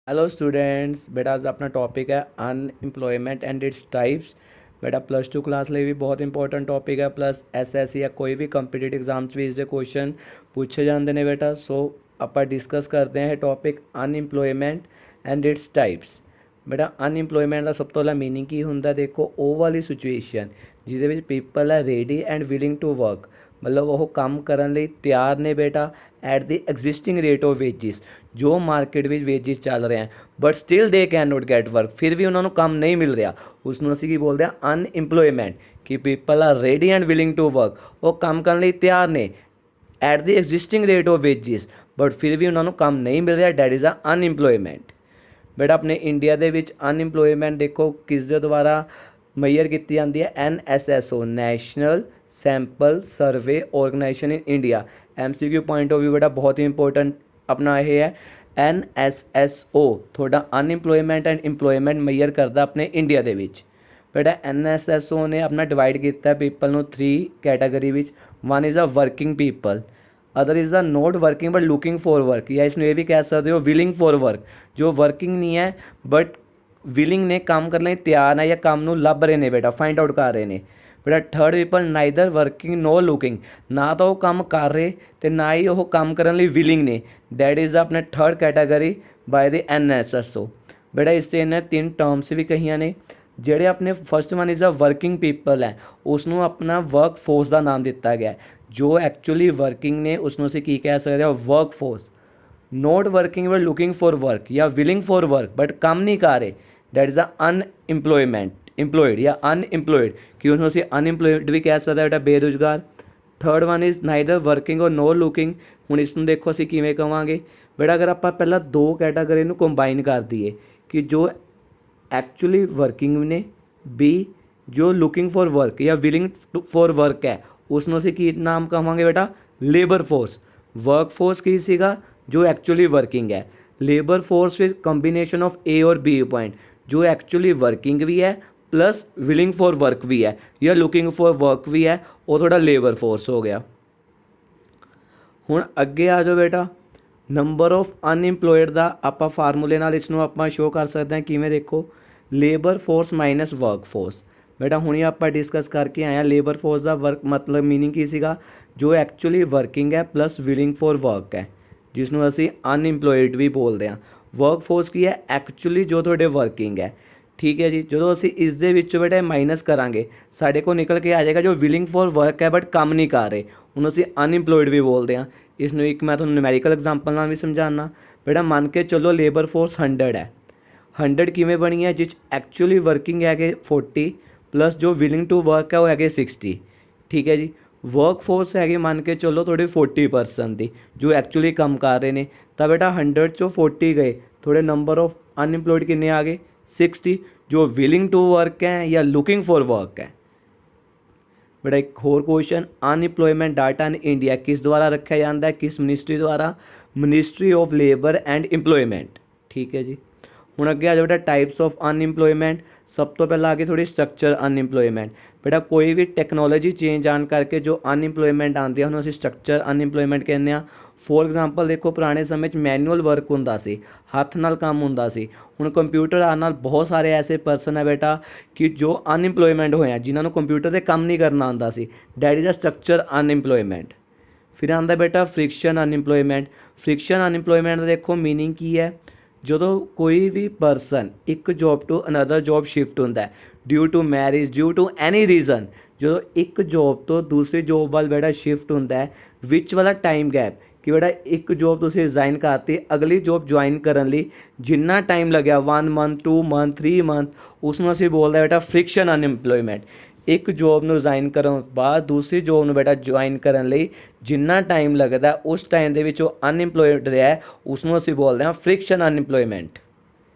Hello students, बेटा आज अपना टॉपिक है अनएम्प्लॉयमेंट एंड इट्स टाइप्स। बेटा प्लस टू क्लास लिए भी बहुत इंपॉर्टेंट टॉपिक है, प्लस एसएससी या कोई भी कंपीटेटिव एग्जाम्स भी इससे क्वेश्चन पूछे जाते ने बेटा। सो ਆਪਾਂ डिस्कस करते हैं topic unemployment and its types. बेटा अनएम्प्लॉयमेंट का सब तो पहला मीनिंग की होंगे, देखो ਉਹ ਵਾਲੀ ਸਿਚੁਏਸ਼ਨ ਜਿਹਦੇ ਵਿੱਚ ਪੀਪਲ ਹੈ ready and willing to work, ਮਤਲਬ ਉਹ ਕੰਮ ਕਰਨ ਲਈ ਤਿਆਰ ਨੇ ਬੇਟਾ at the existing rate of wages, ਜੋ ਮਾਰਕੀਟ ਵਿੱਚ ਵੇਜਿਸ ਚੱਲ ਰਹੇ ਹਨ, but still they can not get work, ਫਿਰ ਵੀ ਉਹਨਾਂ ਨੂੰ ਕੰਮ ਨਹੀਂ ਮਿਲ ਰਿਹਾ। ਉਸ ਨੂੰ ਅਸੀਂ ਕੀ ਬੋਲਦੇ ਹਾਂ? ਅਨਇੰਪਲੋਇਮੈਂਟ। ਕਿ people are ready and willing to work, ਉਹ ਕੰਮ ਕਰਨ ਲਈ ਤਿਆਰ ਨੇ at the existing rate of wages, but ਫਿਰ ਵੀ ਉਹਨਾਂ ਨੂੰ ਕੰਮ ਨਹੀਂ ਮਿਲ ਰਿਹਾ, ਡੈਟ ਇਜ਼ ਅ ਅਨਇੰਪਲੋਇਮੈਂਟ। बेटा अपने इंडिया के अनइंप्लॉयमेंट देखो किस दे द्वारा मैयर की जाती है? NSSO, national sample survey organisation in India. MCQ point of view बेटा बहुत ही इंपॉर्टेंट अपना यह है। NSSO थोड़ा अनइंप्लॉयमेंट एंड इंप्लॉयमेंट मैयर करता अपने इंडिया के बेटा। NSSO ने अपना डिवाइड किया पीपल को 3 category. One is a working people, other is a not working but looking for work, या इसमें यह भी कह सकते हो विलिंग फॉर वर्क, जो वर्किंग नहीं है बट विलिंग ने काम करने ਲਈ ਤਿਆਰ ਹੈ ਜਾਂ ਕੰਮ ਨੂੰ ਲੱਭ ਰਹੇ ਨੇ बेटा, फाइंड आउट कर रहे हैं बेटा। Third people neither working no looking, ना तो वो काम कर रहे तो ना ही वो काम करने ਲਈ विलिंग ने, डैट इज़ अपने third category by the NSSO बेटा। इससे इन्हें 3 टर्म्स भी कही ने। ਜਿਹੜੇ अपने first one is a working people है, उसनों अपना वर्क फोर्स का नाम दिता गया। जो एक्चुअली वर्किंग ने उसनों से की कह सकते हैं? Work force. Not working but looking for work या विलिंग फॉर वर्क बट काम नहीं कर रहे, that is a unemployment, employed या अनएम्प्लॉयड, कि उसमें से अनएम्प्लॉयड भी कह सकते हैं बेटा, बेरोजगार। Third one is neither working और नो लुकिंग। हूँ इसमें देखो असी किमें कहांगे बेटा, अगर आप पहला 2 कैटागरी में कंबाइन कर दिए कि जो एक्चुअली वर्किंग ने, बी जो लुकिंग फॉर वर्क या विलिंग फॉर वर्क है, उसमें से की नाम कहांगे बेटा? Labour force. वर्क फोर्स की सीगा जो एक्चुअली वर्किंग है, labour force with combination of A और बी पॉइंट, जो एक्चुअली वर्किंग भी है प्लस विलिंग फॉर वर्क भी है या लुकिंग फॉर वर्क भी है, वो थोड़ा लेबर फोर्स हो गया। हुण अगे आ जाओ बेटा, नंबर ऑफ अनइंप्लॉयड का आप फार्मूले नाल इसनों आप शो कर सकते हैं किमें? देखो labour force minus work force बेटा। हुणे आप डिस्कस करके आए हैं लेबर फोर्स का वर्क मतलब मीनिंग की सीगा? जो एक्चुअली वर्किंग है प्लस विलिंग फॉर वर्क है, जिसनों असी अनइंप्लॉयड भी बोलते हैं। वर्क फोर्स की है एक्चुअली जो थोड़े वर्किंग है, ठीक है जी। जो असी इस दे विचों बेटा माइनस करांगे, साढ़े को निकल के आ जाएगा जो विलिंग फॉर वर्क है बट काम नहीं कर रहे, उन्होंने असी अनइंप्लॉयड भी बोलते हैं। इसनों एक मैं तुहानूं न्यूमेरिकल एग्जाम्पल नाल भी समझाना बेटा। मान के चलो लेबर फोर्स 100 है, 100 किमें बनी है? जिस एक्चुअली वर्किंग है 40 प्लस जो विलिंग टू वर्क है वो है 60, ठीक है जी। वर्क फोर्स है मान के चलो थोड़ी 40% की जो एक्चुअली काम कर रहे हैं, तो बेटा 100 चो 40 गए, थोड़े नंबर ऑफ अनएम्प्लॉयड किन्ने आ गए? 60, जो विलिंग टू वर्क है या लुकिंग फॉर वर्क है बेटा। एक होर question, unemployment data in India किस द्वारा रखा जाता है? किस मिनिस्ट्री द्वारा? Ministry of labour and employment, ठीक है जी। हूँ अगे आ जाओ बेटा टाइप्स ऑफ अनइंप्लॉयमेंट। सब तो पहला आगे थोड़ी स्ट्रक्चर अनइंप्लॉयमेंट बेटा। कोई भी टैक्नोलॉजी चेंज आने करके जो अनइंप्लॉयमेंट आती है उन्होंने असीं स्ट्रक्चर अनइंप्लॉयमेंट कहते हैं। फॉर एग्जाम्पल देखो पुराने समय मैनुअल वर्क होंदा सी, हथ नाल काम होंदा सी। हुण कंप्यूटर आने नाल बहुत सारे ऐसे परसन है बेटा कि जो अनइंप्लॉयमेंट होए हैं, जिन्होंने कंप्यूटर से काम नहीं करना आंदा सी, डैट इज़ अ स्ट्रक्चर अनइंप्लॉयमेंट। फिर आंदा बेटा फ्रिक्शन अनइंप्लॉयमेंट। फ्रिक्शन अनइंप्लॉयमेंट देखो मीनिंग की है? ਜਦੋਂ ਕੋਈ ਵੀ ਪਰਸਨ ਇੱਕ job to another job shift ਹੁੰਦਾ due to marriage, due to any reason, ਜਦੋਂ ਇੱਕ ਜੋਬ ਤੋਂ ਦੂਸਰੀ ਜੋਬ ਵੱਲ ਬੇਟਾ ਸ਼ਿਫਟ ਹੁੰਦਾ ਵਿੱਚ ਵਾਲਾ ਟਾਈਮ ਗੈਪ, ਕਿ ਬੇਟਾ ਇੱਕ ਜੋਬ ਤੁਸੀਂ ਰਿਜ਼ਾਈਨ ਕਰਤੀ, ਅਗਲੀ ਜੋਬ ਜੁਆਇਨ ਕਰਨ ਲਈ ਜਿੰਨਾ ਟਾਈਮ ਲੱਗਿਆ 1 ਮੰਥ 2 ਮੰਥ 3 ਮੰਥ, ਉਸ ਨੂੰ ਅਸੀਂ ਬੋਲਦੇ ਬੇਟਾ ਫ੍ਰਿਕਸ਼ਨ ਅਨਇੰਪਲੋਇਮੈਂਟ। एक जॉब ਨੂੰ ਰਿਜ਼ਾਈਨ ਕਰਨ ਤੋਂ ਬਾਅਦ ਦੂਸਰੀ ਜੋਬ ਨੂੰ ਬੇਟਾ ਜੁਆਇਨ ਕਰਨ ਲਈ ਜਿੰਨਾ ਟਾਈਮ ਲੱਗਦਾ ਉਸ ਟਾਈਮ ਦੇ ਵਿੱਚ ਉਹ ਅਨਇੰਪਲੋਇਡ ਰਿਹਾ, ਉਸ ਨੂੰ ਅਸੀਂ ਬੋਲਦੇ ਹਾਂ ਫ੍ਰਿਕਸ਼ਨ ਅਨਇੰਪਲੋਇਮੈਂਟ।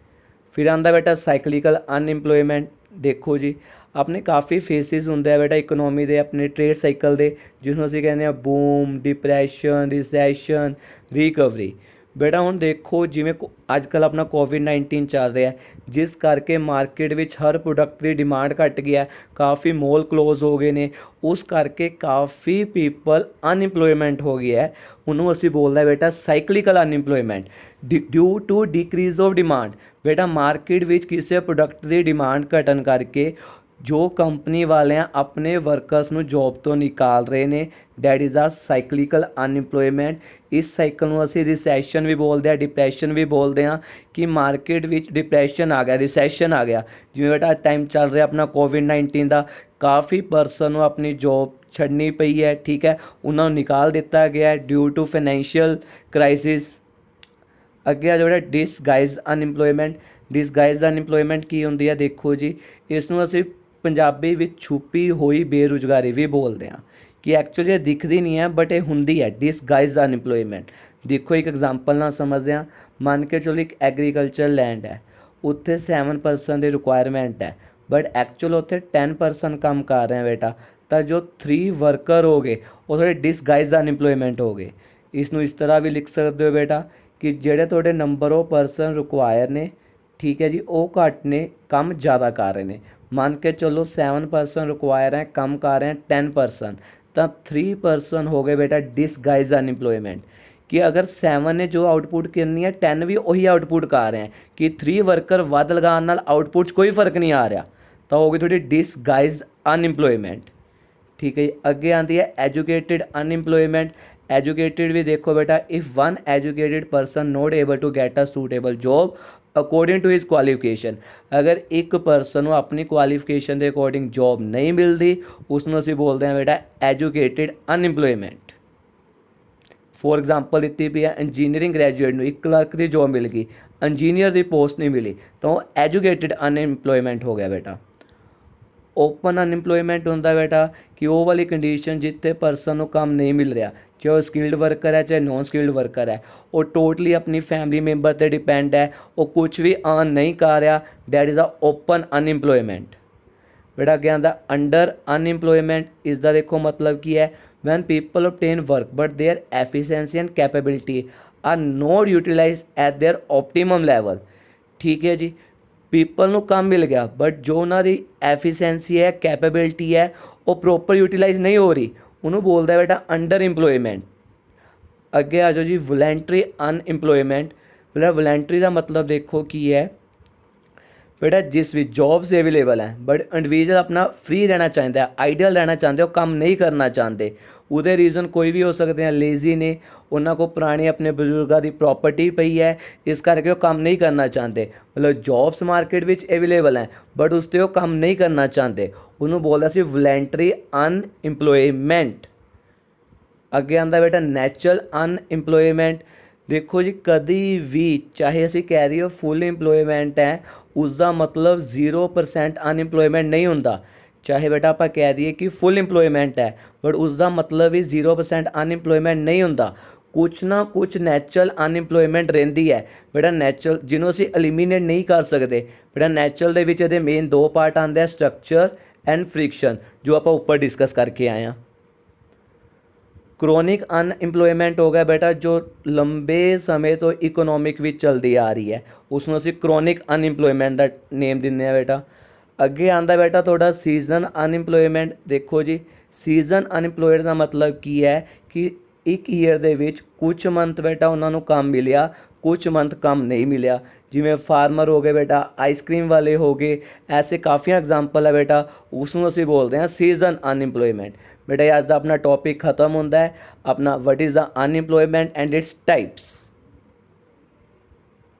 फिर आंदा बेटा साइकलिकल अनइंप्लॉयमेंट। देखो जी अपने काफ़ी फेसिस होंगे बेटा इकोनॉमी के, अपने ट्रेड साइकिल के, जिसमें असीं कहते हैं बूम, डिप्रैशन, रिसैशन, रिकवरी। ਬੇਟਾ ਹੁਣ ਦੇਖੋ ਜਿਵੇਂ ਅੱਜ ਕੱਲ੍ਹ ਆਪਣਾ ਕੋਵਿਡ-19 ਚੱਲ ਰਿਹਾ, ਜਿਸ ਕਰਕੇ ਮਾਰਕੀਟ ਵਿੱਚ ਹਰ ਪ੍ਰੋਡਕਟ ਦੀ ਡਿਮਾਂਡ ਘੱਟ ਗਈ ਹੈ, ਕਾਫੀ ਮੋਲ ਕਲੋਜ਼ ਹੋ ਗਏ ਨੇ, ਉਸ ਕਰਕੇ ਕਾਫੀ ਪੀਪਲ ਅਨਇੰਪਲੋਇਮੈਂਟ ਹੋ ਗਈ ਹੈ। ਉਹਨੂੰ ਅਸੀਂ ਬੋਲਦੇ ਹਾਂ ਬੇਟਾ cyclical unemployment due to decrease of demand. ਬੇਟਾ ਮਾਰਕੀਟ ਵਿੱਚ ਕਿਸੇ ਪ੍ਰੋਡਕਟ ਦੀ ਡਿਮਾਂਡ ਘਟਣ ਕਰਕੇ ਜੋ ਕੰਪਨੀ ਵਾਲਿਆਂ ਆਪਣੇ ਵਰਕਰਸ ਨੂੰ ਜੋਬ ਤੋਂ ਨਿਕਾਲ ਰਹੇ ਨੇ, ਡੈਟ ਇਜ਼ ਆ ਸਾਈਕਲੀਕਲ ਅਨਇੰਪਲੋਇਮੈਂਟ। ਇਸ ਸਾਈਕਲ ਨੂੰ ਅਸੀਂ ਰਿਸੈਸ਼ਨ ਵੀ ਬੋਲਦੇ ਹਾਂ, ਡਿਪਰੈਸ਼ਨ ਵੀ ਬੋਲਦੇ ਹਾਂ, ਕਿ ਮਾਰਕੀਟ ਵਿੱਚ ਡਿਪਰੈਸ਼ਨ ਆ ਗਿਆ, ਰਿਸੈਸ਼ਨ ਆ ਗਿਆ। ਜਿਵੇਂ ਬੇਟਾ ਟਾਈਮ ਚੱਲ ਰਿਹਾ ਆਪਣਾ ਕੋਵਿਡ-19 ਦਾ, ਕਾਫੀ ਪਰਸਨ ਨੂੰ ਆਪਣੀ ਜੋਬ ਛੱਡਣੀ ਪਈ ਹੈ, ਠੀਕ ਹੈ, ਉਹਨਾਂ ਨੂੰ ਨਿਕਾਲ ਦਿੱਤਾ ਗਿਆ ਡਿਊ ਟੂ ਫਾਈਨੈਂਸ਼ੀਅਲ ਕ੍ਰਾਈਸਿਸ। ਅੱਗੇ ਆ ਜਿਹੜਾ ਡਿਸਗਾਈਜ਼ ਅਨਇੰਪਲੋਇਮੈਂਟ। ਡਿਸਗਾਈਜ਼ ਅਨਇੰਪਲੋਇਮੈਂਟ ਕੀ ਹੁੰਦੀ ਹੈ? ਦੇਖੋ ਜੀ, ਇਸ ਨੂੰ ਅਸੀਂ ਪੰਜਾਬੀ ਵਿੱਚ ਛੁਪੀ ਹੋਈ ਬੇਰੁਜ਼ਗਾਰੀ ਵੀ ਬੋਲਦੇ ਹਾਂ, ਕਿ ਐਕਚੁਅਲੀ ਇਹ ਦਿਖਦੀ ਨਹੀਂ ਹੈ ਬਟ ਇਹ ਹੁੰਦੀ ਹੈ ਡਿਸਗਾਈਜ਼ ਅਨਇੰਪਲੋਇਮੈਂਟ। ਦੇਖੋ ਇੱਕ ਐਗਜ਼ਾਮਪਲ ਨਾਲ ਸਮਝਦੇ ਹਾਂ। ਮੰਨ ਕੇ ਚਲੋ ਇੱਕ ਐਗਰੀਕਲਚਰ ਲੈਂਡ ਹੈ, ਉੱਥੇ 7% ਦੀ ਰਿਕੁਆਇਰਮੈਂਟ ਹੈ, ਬਟ ਐਕਚੁਅਲ ਉੱਥੇ 10% ਕੰਮ ਕਰ ਰਹੇ ਬੇਟਾ, ਤਾਂ ਜੋ 3 ਵਰਕਰ ਹੋ ਗਏ ਉਹ ਥੋੜ੍ਹੇ ਡਿਸਗਾਈਜ਼ ਅਨਇੰਪਲੋਇਮੈਂਟ ਹੋ ਗਏ। ਇਸ ਨੂੰ ਇਸ ਤਰ੍ਹਾਂ ਵੀ ਲਿਖ ਸਕਦੇ ਹੋ ਬੇਟਾ ਕਿ ਜਿਹੜੇ ਤੁਹਾਡੇ ਨੰਬਰ ਆਫ ਪਰਸਨ ਰਿਕੁਆਇਰ ਨੇ, ਠੀਕ ਹੈ ਜੀ, ਉਹ ਘੱਟ ਨੇ, ਕੰਮ ਜ਼ਿਆਦਾ ਕਰ ਰਹੇ ਨੇ। ਮੰਨ ਕੇ ਚਲੋ 7% ਰਿਕੁਆਇਰ ਹੈ, ਕੰਮ ਕਰ ਰਹੇ ਹੈ 10%, ਤਾਂ 3% ਹੋ ਗਏ ਬੇਟਾ ਡਿਸਗਾਈਜ਼ ਅਨਇੰਪਲੋਇਮੈਂਟ। ਕਿ ਅਗਰ 7 ਨੇ ਜੋ ਆਊਟਪੁੱਟ ਕਰਨੀ ਹੈ, 10 ਵੀ ਉਹੀ ਆਊਟਪੁੱਟ ਕਰ ਰਹੇ ਹੈ, ਕਿ 3 ਵਰਕਰ ਵੱਧ ਲਗਾਉਣ ਨਾਲ ਆਊਟਪੁੱਟ 'ਚ ਕੋਈ ਫਰਕ ਨਹੀਂ ਆ ਰਿਹਾ, ਤਾਂ ਹੋ ਗਈ ਤੁਹਾਡੀ ਡਿਸਗਾਈਜ਼ ਅਨਇੰਪਲੋਇਮੈਂਟ। ਠੀਕ ਹੈ ਜੀ। ਅੱਗੇ ਆਉਂਦੀ ਹੈ ਐਜੂਕੇਟਿਡ ਅਨਇੰਪਲੋਇਮੈਂਟ। ਐਜੂਕੇਟਿਡ ਵੀ ਦੇਖੋ ਬੇਟਾ, if one educated person not able to get a suitable job according to his qualification. ਅਗਰ ਇੱਕ ਪਰਸਨ ਨੂੰ ਆਪਣੀ ਕੁਆਲੀਫਿਕੇਸ਼ਨ ਦੇ ਅਕੋਰਡਿੰਗ ਜੋਬ ਨਹੀਂ ਮਿਲਦੀ, ਉਸ ਨੂੰ ਅਸੀਂ ਬੋਲਦੇ ਹਾਂ ਬੇਟਾ ਐਜੂਕੇਟਿਡ ਅਨਇੰਪਲੋਇਮੈਂਟ। ਫੋਰ ਐਗਜ਼ਾਮਪਲ ਦਿੱਤੀ ਪਈ ਹੈ, ਇੰਜੀਨੀਅਰਿੰਗ ਗ੍ਰੈਜੂਏਟ ਨੂੰ ਇੱਕ ਕਲਰਕ ਦੀ ਜੋਬ ਮਿਲ ਗਈ, ਇੰਜੀਨੀਅਰ ਦੀ ਪੋਸਟ ਨਹੀਂ ਮਿਲੀ, ਤਾਂ ਉਹ ਐਜੂਕੇਟਿਡ ਅਨਇੰਪਲੋਇਮੈਂਟ ਹੋ ਗਿਆ ਬੇਟਾ। ਓਪਨ ਅਨਇੰਪਲੋਇਮੈਂਟ ਹੁੰਦਾ ਬੇਟਾ ਕਿ ਉਹ ਵਾਲੀ ਕੰਡੀਸ਼ਨ ਜਿੱਥੇ ਪਰਸਨ ਨੂੰ ਕੰਮ ਨਹੀਂ ਮਿਲ ਰਿਹਾ, ਚਾਹੇ ਉਹ ਸਕਿਲਡ ਵਰਕਰ ਹੈ ਚਾਹੇ ਨੋਨ ਸਕਿਲਡ ਵਰਕਰ ਹੈ, ਉਹ ਟੋਟਲੀ ਆਪਣੀ ਫੈਮਿਲੀ ਮੈਂਬਰ 'ਤੇ ਡਿਪੈਂਡ ਹੈ, ਉਹ ਕੁਝ ਵੀ ਅਰਨ ਨਹੀਂ ਕਰ ਰਿਹਾ, that is a open unemployment. ਬੇਟਾ ਅੱਗੇ ਆਉਂਦਾ ਅੰਡਰ ਅਨਇੰਪਲੋਇਮੈਂਟ। ਇਸ ਦਾ ਦੇਖੋ ਮਤਲਬ ਕੀ ਹੈ? When people obtain work but their efficiency and capability are not utilized at their optimum level। ਠੀਕ ਹੈ ਜੀ, ਪੀਪਲ ਨੂੰ ਕੰਮ ਮਿਲ ਗਿਆ ਬਟ ਜੋ ਉਹਨਾਂ ਦੀ ਐਫੀਸ਼ੈਂਸੀ ਹੈ, ਕੈਪੇਬਿਲਿਟੀ ਹੈ, ਉਹ ਪ੍ਰੋਪਰ ਯੂਟੀਲਾਈਜ਼ ਨਹੀਂ ਹੋ ਰਹੀ, ਉਹਨੂੰ ਬੋਲਦਾ ਬੇਟਾ ਅੰਡਰ ਇੰਪਲੋਇਮੈਂਟ। ਅੱਗੇ ਆ ਜਾਓ ਜੀ ਵੋਲੰਟਰੀ ਅਨਇੰਪਲੋਇਮੈਂਟ। ਬੇਟਾ ਵੋਲੰਟਰੀ ਦਾ ਮਤਲਬ ਦੇਖੋ ਕੀ ਹੈ? ਬੇਟਾ ਜਿਸ ਵਿੱਚ ਜੌਬਸ ਅਵੇਲੇਬਲ ਹੈ ਬਟ ਇੰਡੀਵਿਜੂਅਲ ਆਪਣਾ ਫ੍ਰੀ ਰਹਿਣਾ ਚਾਹੁੰਦਾ ਹੈ, ਆਈਡੀਅਲ ਰਹਿਣਾ ਚਾਹੁੰਦੇ, ਉਹ ਕੰਮ ਨਹੀਂ ਕਰਨਾ ਚਾਹੁੰਦੇ। ਉਹਦੇ ਰੀਜ਼ਨ ਕੋਈ ਵੀ ਹੋ ਸਕਦੇ ਆ, ਲੇਜ਼ੀ ਨੇ, ਉਹਨਾਂ ਕੋਲ ਪੁਰਾਣੀ ਆਪਣੇ ਬਜ਼ੁਰਗਾਂ ਦੀ ਪ੍ਰੋਪਰਟੀ ਪਈ ਹੈ, ਇਸ ਕਰਕੇ ਉਹ ਕੰਮ ਨਹੀਂ ਕਰਨਾ ਚਾਹੁੰਦੇ। ਮਤਲਬ ਜੌਬਸ ਮਾਰਕੀਟ ਵਿੱਚ ਅਵੇਲੇਬਲ ਹੈ ਬਟ ਉਸ 'ਤੇ ਉਹ ਕੰਮ ਨਹੀਂ ਕਰਨਾ ਚਾਹੁੰਦੇ, ਉਹਨੂੰ ਬੋਲਦਾ ਸੀ ਵੋਲੰਟਰੀ ਅਨਇੰਪਲੋਇਮੈਂਟ। ਅੱਗੇ ਆਉਂਦਾ ਬੇਟਾ ਨੈਚੁਰਲ ਅਨਇੰਪਲੋਇਮੈਂਟ। ਦੇਖੋ ਜੀ, ਕਦੀ ਵੀ ਚਾਹੇ ਅਸੀਂ ਕਹਿ ਦਈਏ ਫੁੱਲ ਇੰਪਲੋਇਮੈਂਟ ਹੈ, ਉਸ ਦਾ ਮਤਲਬ 0% ਅਨਇੰਪਲੋਇਮੈਂਟ ਨਹੀਂ ਹੁੰਦਾ। ਚਾਹੇ ਬੇਟਾ ਆਪਾਂ ਕਹਿ ਦਈਏ ਕਿ ਫੁੱਲ ਇੰਪਲੋਇਮੈਂਟ ਹੈ ਬਟ ਉਸ ਦਾ ਮਤਲਬ ਵੀ 0% ਅਨਇੰਪਲੋਇਮੈਂਟ ਨਹੀਂ ਹੁੰਦਾ। ਕੁਛ ਨਾ ਕੁਛ ਨੈਚੁਰਲ ਅਨਇੰਪਲੋਇਮੈਂਟ ਰਹਿੰਦੀ ਹੈ ਬੇਟਾ। ਨੈਚੁਰਲ ਜਿਹਨੂੰ ਅਸੀਂ ਐਲੀਮੀਨੇਟ ਨਹੀਂ ਕਰ ਸਕਦੇ ਬੇਟਾ। ਨੈਚੁਰਲ ਦੇ ਵਿੱਚ ਇਹਦੇ ਮੇਨ 2 ਪਾਰਟ ਆਉਂਦੇ ਆ, ਸਟਰਕਚਰ ਐਂਡ ਫ੍ਰਿਕਸ਼ਨ, ਜੋ ਆਪਾਂ ਉੱਪਰ ਡਿਸਕਸ ਕਰਕੇ ਆਏ ਹਾਂ। ਕ੍ਰੋਨਿਕ ਅਨਇੰਪਲੋਇਮੈਂਟ ਹੋ ਗਿਆ ਬੇਟਾ, ਜੋ ਲੰਬੇ ਸਮੇਂ ਤੋਂ ਇਕਨੋਮਿਕ ਵਿੱਚ ਚੱਲਦੀ ਆ ਰਹੀ ਹੈ, ਉਸ ਨੂੰ ਅਸੀਂ ਕ੍ਰੋਨਿਕ ਅਨਇੰਪਲੋਇਮੈਂਟ ਦਾ ਨੇਮ ਦਿੰਦੇ ਹਾਂ ਬੇਟਾ। ਅੱਗੇ ਆਉਂਦਾ ਬੇਟਾ ਤੁਹਾਡਾ ਸੀਜ਼ਨ ਅਨਇੰਪਲੋਇਮੈਂਟ। ਦੇਖੋ ਜੀ, ਸੀਜ਼ਨ ਅਨਇੰਪਲੋਇਡ ਦਾ ਮਤਲਬ ਕੀ ਹੈ ਕਿ ਇੱਕ ਈਅਰ ਦੇ ਵਿੱਚ ਕੁਝ ਮੰਥ ਬੇਟਾ ਉਹਨਾਂ ਨੂੰ ਕੰਮ ਮਿਲਿਆ, ਕੁਝ ਮੰਥ ਕੰਮ ਨਹੀਂ ਮਿਲਿਆ। ਜਿਵੇਂ ਫਾਰਮਰ ਹੋ ਗਏ ਬੇਟਾ, ਆਈਸਕ੍ਰੀਮ ਵਾਲੇ ਹੋ ਗਏ, ਐਸੇ ਕਾਫੀ ਐਗਜ਼ਾਮਪਲ ਹੈ ਬੇਟਾ, ਉਸ ਨੂੰ ਅਸੀਂ ਬੋਲਦੇ ਹਾਂ ਸੀਜ਼ਨ ਅਨਇੰਪਲੋਇਮੈਂਟ। ਬੇਟਾ ਅੱਜ ਦਾ ਆਪਣਾ ਟੌਪਿਕ ਖਤਮ ਹੁੰਦਾ ਹੈ ਆਪਣਾ, what is the unemployment and it's types.